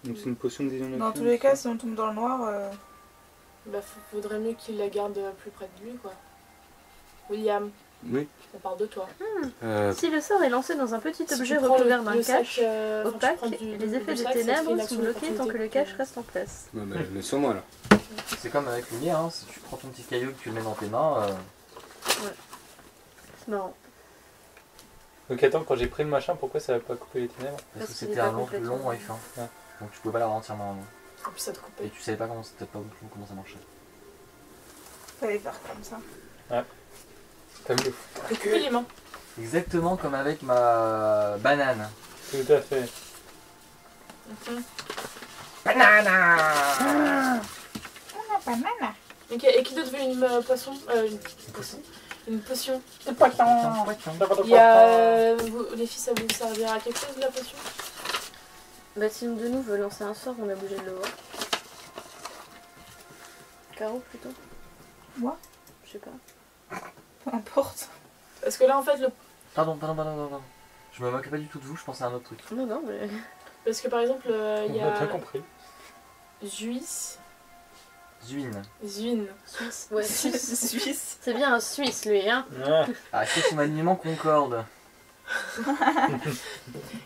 Donc c'est une potion de vision nocturne. Dans tous les cas, si on tombe dans le noir... Bah faudrait mieux qu'il la garde plus près de lui quoi. William, Oui. on parle de toi. Si le sort est lancé dans un petit Si objet tu prends recouvert d'un le cache, sac, enfin, tu opaque, prends du les effets de sac, ça te fait une ténèbres sont action bloqués tant que le d'opportunité. cache reste en place. Ouais, bah, je le mets sur moi là. C'est comme avec lumière, hein. Si tu prends ton petit caillou et que tu le mets dans tes mains, C'est marrant. Donc attends, quand j'ai pris le machin, pourquoi ça va pas couper les ténèbres? parce que qu'il c'était est pas un long complètement- et fin. Ouais. Donc tu pouvais pas l'avoir entièrement en main. Et puis ça te coupe. Et tu savais pas comment c'était pas comment ça marchait. Fallait faire comme ça. T'as mieux. Et couper les mains. Exactement comme avec ma banane. Tout à fait. Banana. Banana. Ok, et qui d'autre veut une poisson Une potion. C'est pas Il y a... les filles, ça vous servira à quelque chose la potion? Bah si l'une de nous veut lancer un sort, on est obligé de le voir. Caro plutôt? Moi? Je sais pas. Peu importe. Parce que là en fait, Pardon. Je me moquais pas du tout de vous, je pensais à un autre truc. Non, mais... parce que par exemple, il y On a bien a compris. Juice, Zuine. Zuine. Suisse. Ouais, Suisse. Suisse. C'est bien un Suisse lui, hein. Ah, Ah, est-ce que son alignement concorde?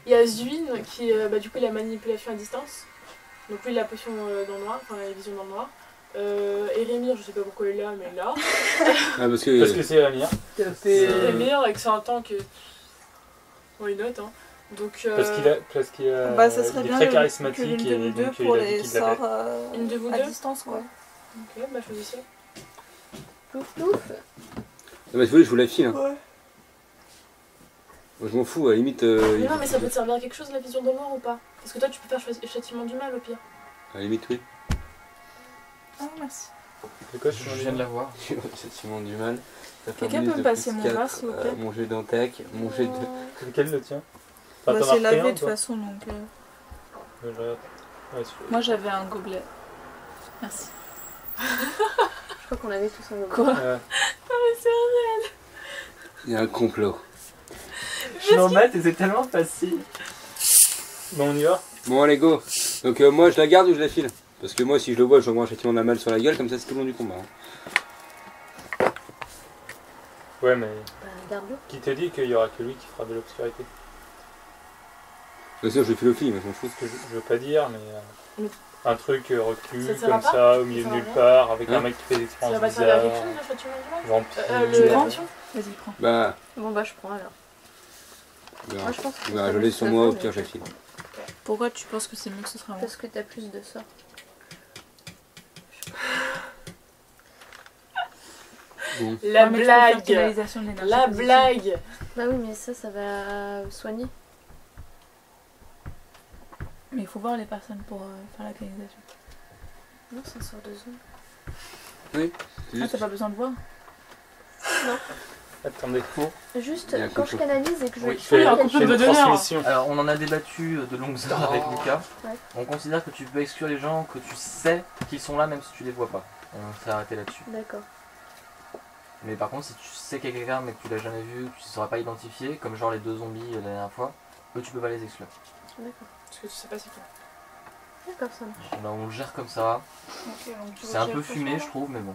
Il y a Zuine qui, bah, du coup, la manipulation à distance. Donc lui, la potion dans le noir, enfin la vision dans le noir. Erémir, je sais pas pourquoi il est là, mais il est là. Ah, parce que. parce que c'est la mienne. Erémir, avec c'est un tank. Why not, hein. Donc, Parce qu'il a. Bah, ça serait il est bien très que charismatique l'une de et vous deux donc pour il a dit les qu'il l'avait. sorts Une de vous à deux distance, quoi. ok, bah choisissez. Plouf plouf. Ah, bah, si vous voulez, je vous la file. Hein. Ouais. Moi, je m'en fous, à la limite. Mais non, mais ça peut te servir à quelque chose la vision dans le noir ou pas? Parce que toi, tu peux faire châtiment du mal au pire. À la limite, oui. Ah, merci. C'est quoi, Je viens de la voir. Châtiment du mal. Ça fait Quelqu'un bonus peut me de passer plus mon 4, verre, s'il vous plaît mon jet d'attaque, mon jet de. C'est lequel le tien? Bah, Enfin, t'en as c'est repris lavé un, de toute toi façon, donc... Je regarde. Ouais, celui-là. Moi, j'avais un gobelet. Merci. Je crois qu'on avait tous un Quoi? Il y a un complot. Je suis en maths et c'est tellement facile. Bon, on y va? Bon, allez, go. Donc, moi, je la garde ou je la file? Parce que moi, si je le vois, je envoie un châtiment de la malle sur la gueule, comme ça, c'est tout le long du combat. Hein. Ouais, mais Bah, garde-le. qui te dit qu'il y aura que lui qui fera de l'obscurité? De toute façon, je le file au film, je m'en fous. Ce que je veux pas dire, mais. Un truc reclus Ça te comme sert pas ça, au milieu de Ça sert nulle à part, avec Hein un mec qui fait des Ça va expériences pas te servir à quelque bizarres. chose, le châtiment du mal? Vampire. La prends potion? Vas-y, prends. Bah, Bon bah je prends alors. Moi je pense que bah, ça je va l'ai se sur faire, moi, au mais- pire, je la file. Pourquoi tu penses que c'est mieux que ce sera moi? Parce que t'as plus de sorts. Bon. La Ouais, mais tu peux faire blague! canalisation de l'énergie La positive. blague! Bah oui mais ça va soigner. Mais il faut voir les personnes pour faire la canalisation. Non c'est un sort de zone. Oui. Ah, t'as pas besoin de voir? Attendez. Juste Il y a un quand je complot. canalise et que je Oui, fais il y a un quelque complot Fais chose. de une donneur. transmission. Alors on en a débattu de longues heures avec Lucas. Ouais. On considère que tu peux exclure les gens que tu sais qu'ils sont là même si tu les vois pas. On s'est arrêté là-dessus. D'accord. Mais par contre si tu sais qu'il y a quelqu'un mais que tu l'as jamais vu, tu ne sauras pas identifier, comme genre les deux zombies la dernière fois, eux tu peux pas les exclure. D'accord. Parce que tu sais pas c'est quoi. D'accord ça marche. Là, on le gère comme ça. Ok, donc tu C'est un peu retires fumé ça, je trouve mais bon.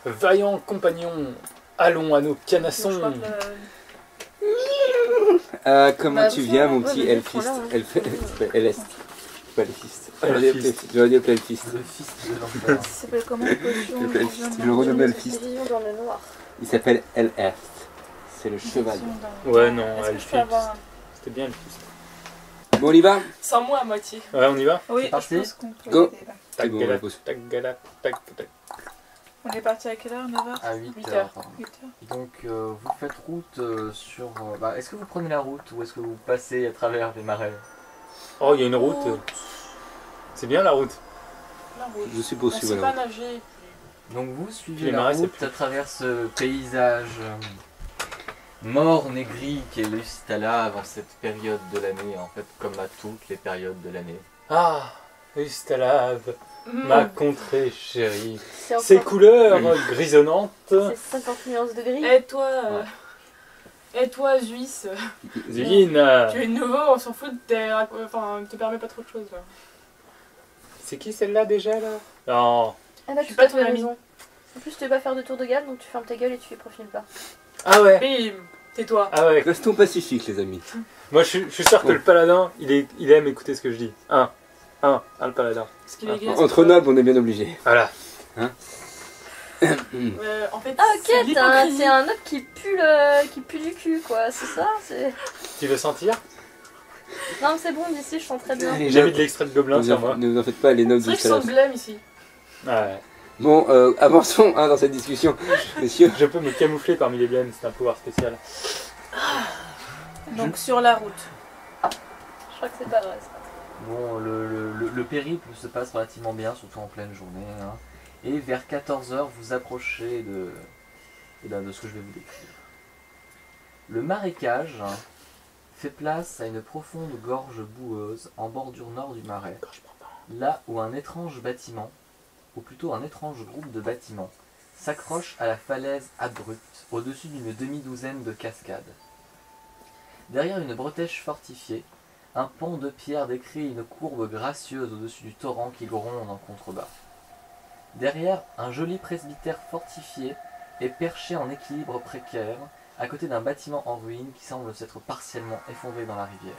Vaillants compagnons, allons à nos là canassons. Je crois que Comment Bah, tu vous viens, savez, mon ouais, petit mais elfiste? prends-la, hein. Elfiste. Pas elfiste. Elfiste. J'aurais dit appeler elfiste. Le fils de l'enfer. ça s'appelle comment potion? Le elfiste. Je le renomme elfiste. Vision dans le noir. Il s'appelle Elfist. C'est le cheval. Ouais, non, Est-ce que je Elfiste. peux avoir un... C'était bien le fils. Bon, on y va? Sans moi à moitié. Ouais, on y va? Oui, parti. je pense qu'on peut Go. y aller, là. C'est bon, on Tagala, la pose. tagala, tac. On est parti à quelle heure? 9h? À 8 8 heures. heures. Pardon. 8h? Donc vous faites route sur... bah, est-ce que vous prenez la route ou est-ce que vous passez à travers les marais? Oh, il y a une route. C'est bien la route. La route. Je suis On poursuivi, sait voilà. pas nager. Donc vous suivez Les la marais, c'est route plus- à travers ce paysage morne et gris qui est l'Ustala en cette période de l'année, en fait comme à toutes les périodes de l'année. Ah, Ustalave, ma contrée chérie. C'est Ces encore... couleurs grisonnantes. C'est 50 nuances de gris. Et toi, Ouais. Et toi, Zuis, Zéline, tu es nouveau, on s'en fout, enfin, te permet pas trop de choses là. c'est qui celle-là déjà là? Non. Ah bah Je suis tu pas as ton ami. raison. En plus, tu veux pas faire de tour de gamme, donc tu fermes ta gueule et tu les profiles pas. Ah ouais. Bim, tais-toi. Ah ouais. Restons pacifiques, les amis. Moi je suis sûr que Bon. le paladin, il aime écouter ce que je dis. Le paladin. Parce qu'il est gay, Entre c'est nobles, on est bien obligés. Voilà. en fait, Ah c'est ok, l'hypocrisie. c'est un noble qui pue du cul quoi, c'est ça c'est... Tu veux sentir? Non mais c'est bon, d'ici je sens très bien. Allez, J'ai mis de l'extrait de gobelin ne sur vous moi. en- ne vous en faites pas, les nobles C'est de vrai qu'ils sont Stalos. glam ici. Ah ouais. Bon, avançons dans cette discussion, messieurs. Je peux me camoufler parmi les blêmes, c'est un pouvoir spécial. Donc sur la route. Je crois que c'est pas vrai ça. Bon, le périple se passe relativement bien, surtout en pleine journée. Hein. Et vers 14h, vous approchez de ce que je vais vous décrire. Le marécage fait place à une profonde gorge boueuse en bordure nord du marais, là où un étrange bâtiment, ou plutôt un étrange groupe de bâtiments, s'accroche à la falaise abrupte au-dessus d'une demi-douzaine de cascades. Derrière une bretèche fortifiée, un pont de pierre décrit une courbe gracieuse au-dessus du torrent qui gronde en contrebas. Derrière, un joli presbytère fortifié est perché en équilibre précaire, à côté d'un bâtiment en ruine qui semble s'être partiellement effondré dans la rivière.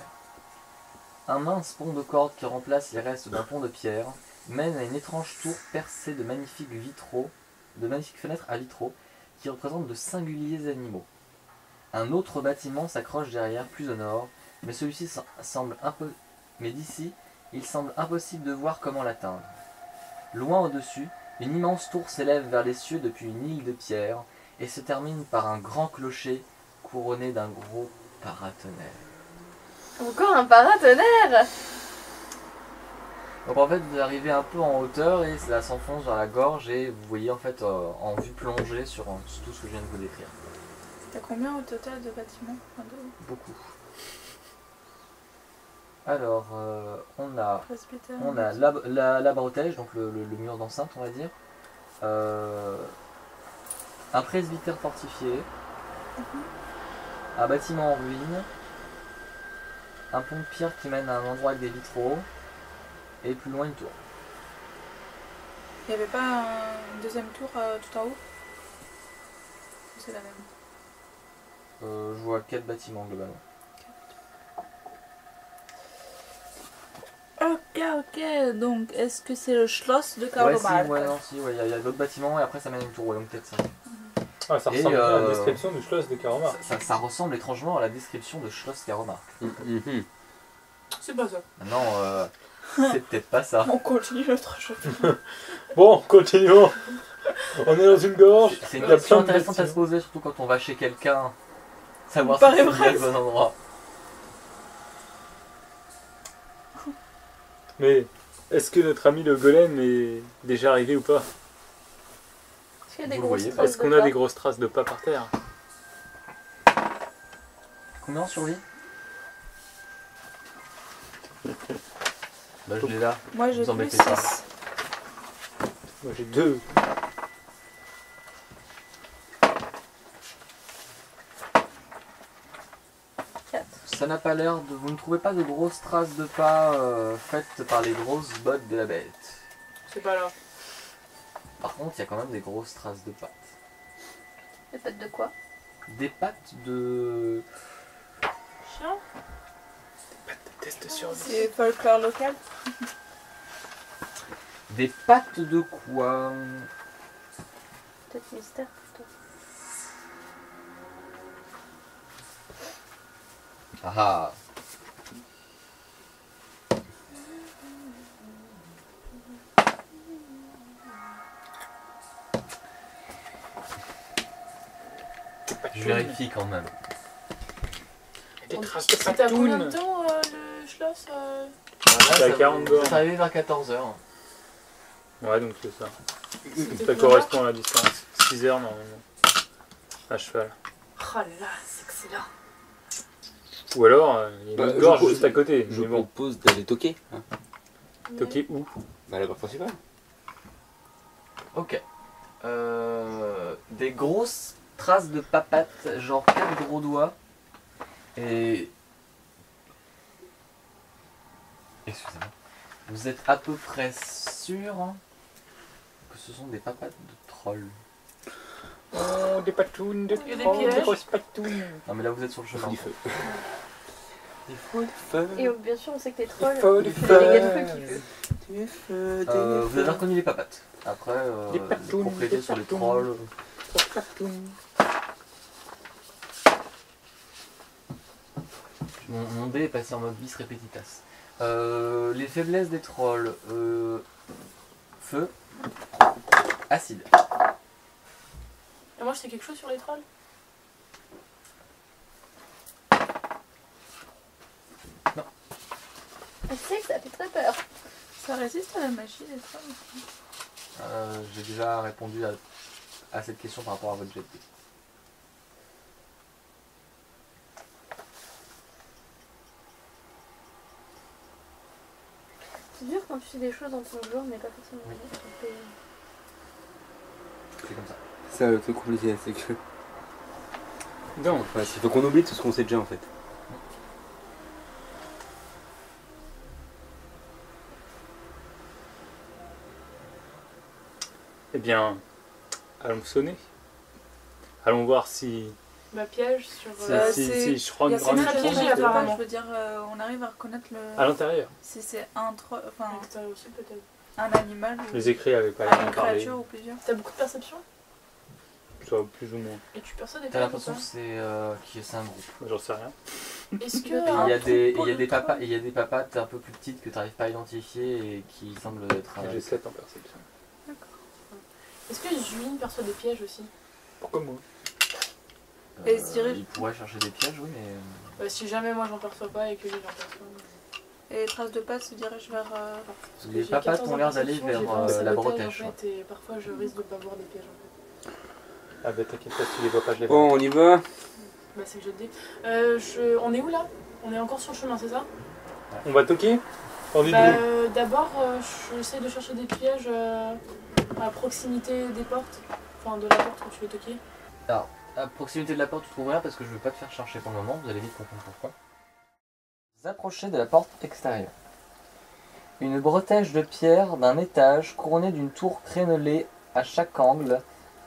Un mince pont de corde qui remplace les restes d'un pont de pierre mène à une étrange tour percée de magnifiques fenêtres à vitraux qui représentent de singuliers animaux. Un autre bâtiment s'accroche derrière, plus au nord, mais celui-ci semble d'ici, il semble impossible de voir comment l'atteindre. Loin au-dessus, une immense tour s'élève vers les cieux depuis une île de pierre et se termine par un grand clocher couronné d'un gros paratonnerre. Encore un paratonnerre. Donc en fait vous arrivez un peu en hauteur et ça s'enfonce vers la gorge et vous voyez en fait en vue plongée sur tout ce que je viens de vous décrire. T'as combien au total de bâtiments? Enfin, de Beaucoup. Alors on a presbytères. la bretèche, donc le mur d'enceinte on va dire. Un presbytère fortifié. Un bâtiment en ruine. Un pont de pierre qui mène à un endroit avec des vitraux. Et plus loin une tour. Il n'y avait pas une deuxième tour tout en haut? C'est la même. Je vois 4 bâtiments globalement. Ok, donc est-ce que c'est le Schloss de Ouais, Karlomark? il y a d'autres bâtiments et après ça mène à une tour, ouais, donc peut-être ça. Ah, ça Et, ressemble bien à la description du Schloss de Karomar. Ça ressemble étrangement à la description de Schloss Karomar. Mhm. C'est pas ça. Maintenant, c'est peut-être pas ça. On continue notre chemin. Bon, continuons. On est dans une gorge. C'est une Il y a question plein de intéressante à se bâtiments. poser, surtout quand on va chez quelqu'un. Savoir si Paraît c'est vrai, bien le bon endroit. Mais est-ce que notre ami le golem est déjà arrivé ou pas? Est-ce qu'il y a des Vous le grosses voyez pas. traces Est-ce qu'on de a pas des grosses traces de pas par terre? Combien en survie? Bah je l'ai là. Moi j'ai Vous plus embêtez pas. 6. Moi j'ai 2. Ça n'a pas l'air de... Vous ne trouvez pas de grosses traces de pas faites par les grosses bottes de la bête. C'est pas là. Par contre, il y a quand même des grosses traces de pattes. Les pattes de quoi? Des pattes de... Chien. Test sur C'est folklore local? Des pattes de quoi? Peut-être mystère plutôt. Ah ah. Je vérifie quand même. des traces de C'était à combien de patounes. temps le Schloss C'est à 40 bornes. C'est arrivé vers 14h. Ouais, donc c'est ça. C'était Ça combien correspond à la distance. 6 heures normalement. À cheval. Oh là là, c'est excellent. Ou alors, il y a Bah, une gorge je- juste à côté. Je Mais bon, propose d'aller toquer. Hein. toquer où? Bah, la barre principale. Ok. Des grosses traces de papates, genre 4 gros doigts, Et... Excusez-moi. Vous êtes à peu près sûr que ce sont des papates de trolls. Oh, des patounes, des Il y a des trolls, des pièges. grosses patounes. Non mais là vous êtes sur le chemin. Du feu. Des feux. Et bien sûr, on sait que les trolls, feux, c'est des des feux. dégâts de feu qui veulent. Du feu, Vous avez reconnu les papates. Après, Des patounes, compléter des sur les patounes. trolls. Grosses patounes. Mon dé est passé en mode bis repetitas. Les faiblesses des trolls. Feu. Acide. Et moi, je sais quelque chose sur les trolls. Je sais que ça fait très peur. Ça résiste à la magie, les trolls. J'ai déjà répondu à cette question par rapport à votre jet de dés. C'est dur quand tu sais des choses dans ton genre, mais pas forcément dans ton pays. C'est comme ça. Ça, le truc compliqué, c'est que. Donc, Ouais, il faut qu'on oublie tout ce qu'on sait déjà en fait. eh bien, allons sonner. Allons voir si... Bah, piège sur. si je crois Il y une a grande très certains piégé, qui répondent pas, apparemment. je veux dire, on arrive à reconnaître le. à l'intérieur. Si c'est un troll, enfin À l'extérieur aussi, peut-être. un animal ou Les écrits avaient pas l'air une de parler. créature ou plusieurs. T'as beaucoup de perception Soit plus ou moins. et tu perçois des T'as pièges ou l'impression pas que c'est un groupe. J'en sais rien. Est-ce que. Il un y a des, troupeau il y a de des papas, trolls- il y a des papates un peu plus petites que tu n'arrives pas à identifier et qui semblent être. J'ai 7 en perception. Est-ce que Juline perçoit des pièges aussi? Pourquoi moi? Et se dirige- Il pourrait chercher des pièges, oui, mais. Si jamais moi j'en perçois pas et que lui j'en perçoit. Et les traces de pattes se dirigent vers. Parce que Les j'ai papates 14 ont en l'air d'aller perception, vers, j'ai 20 en la sabotage, bretèche, En fait, et parfois je risque de pas voir des pièges en fait. Ah bah t'inquiète pas, si tu les vois pas, je les vois. Bon, on y va. Bah c'est le jeu de dés. On est où là? On est encore sur le chemin, c'est ça? On va toquer? On est Bah, d'où? d'abord, j'essaie de chercher des pièges à proximité des portes. Enfin, de la porte où tu veux toquer. À proximité de la porte, tu trouves rien parce que je ne veux pas te faire chercher pour le moment, vous allez vite comprendre pourquoi. Vous approchez de la porte extérieure. Une bretèche de pierre d'un étage couronnée d'une tour crénelée à chaque angle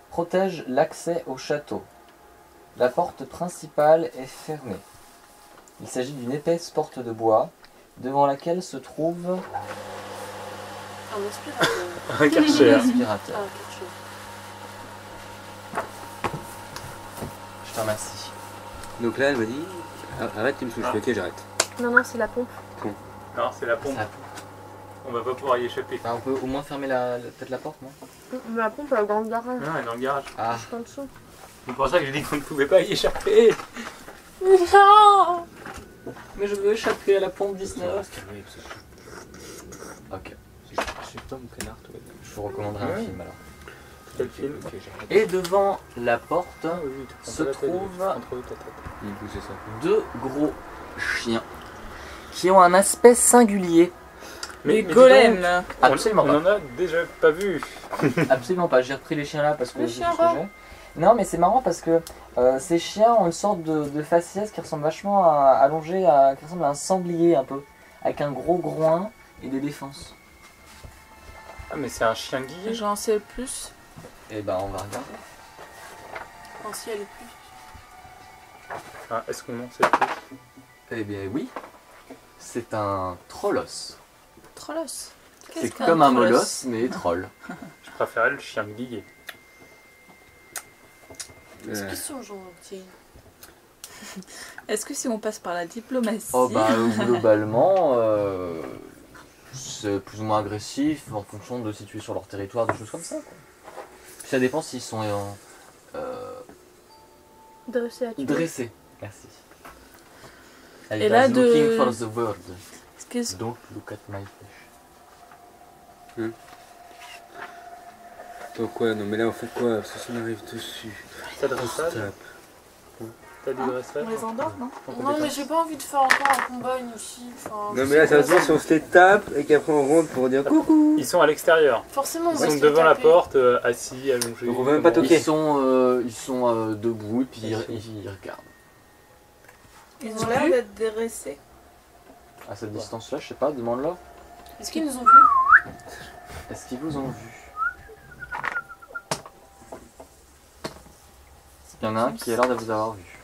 protège l'accès au château. La porte principale est fermée. Il s'agit d'une épaisse porte de bois devant laquelle se trouve Un aspirateur. Un karcher. un aspirateur. Ah, quelque chose. Je te remercie. Donc là, elle m'a dit arrête, tu me souffles. Ok, j'arrête. Non, non, c'est la pompe. Non, c'est la pompe. Ça- On va pas pouvoir y échapper. Bah, on peut au moins fermer peut-être la porte, non? Mais la pompe, elle est dans le garage. Non, elle est dans le garage. Ah, Je suis en dessous. C'est pour ça que j'ai dit qu'on ne pouvait pas y échapper. Non! mais je veux échapper à la pompe 19. Ok, Je suis pas mon canard, toi. je vous recommanderai un Ouais. film alors. Quel film? Ok, j'arrête. Et devant la porte, Ah oui, tu se prends pas la tête, trouve- tu prends trop vite ta tête. C'est ça. deux gros chiens qui ont un aspect singulier. Mais Golem dis là. donc, Absolument on pas. en a déjà pas vu. Absolument pas. J'ai repris les chiens là parce que Les c'est chiens ce que rats. j'ai. Non, mais c'est marrant parce que ces chiens ont une sorte de faciès qui ressemble vachement allongé qui ressemble à un sanglier un peu, avec un gros groin et des défenses. Ah mais c'est un chien guillé. J'en sais plus. Et ben on va regarder. Enfin, si elle est plus. Ah, est-ce qu'on en sait plus? Eh bien oui, c'est un trollos. Trollos. C'est comme un molosse mais troll. Je préférais le chien guillé. Est-ce qu'ils sont gentils? Est-ce que si on passe par la diplomatie. Oh bah globalement, c'est plus ou moins agressif en fonction de si tu es sur leur territoire, des choses comme ça. Quoi. Puis ça dépend s'ils sont Dressé à tuer. dressés. Merci. Et là, was de- looking for the word. Qu'est-ce- Don't look at my fish. Donc ouais, non mais là on fait quoi? Parce que si on arrive dessus. T'as de On se dressage? tape. T'as du dressage? On les endort, non? Non, mais j'ai pas envie de faire encore un combat aussi. Enfin, Non mais là ça veut dire si on se les tape et qu'après on rentre pour dire coucou. Ils sont à l'extérieur. Forcément, on Ils va sont se devant la taper. porte, assis, allongés. Donc on va même pas toquer. Ils sont debout et puis ils regardent. Ils Ils ont ont l'air vu d'être dressés. À cette distance-là, je sais pas, demande-leur. Est-ce qu'ils nous ont vus? Est-ce qu'ils vous ont vu? Il y en a un qui a l'air de vous avoir vu.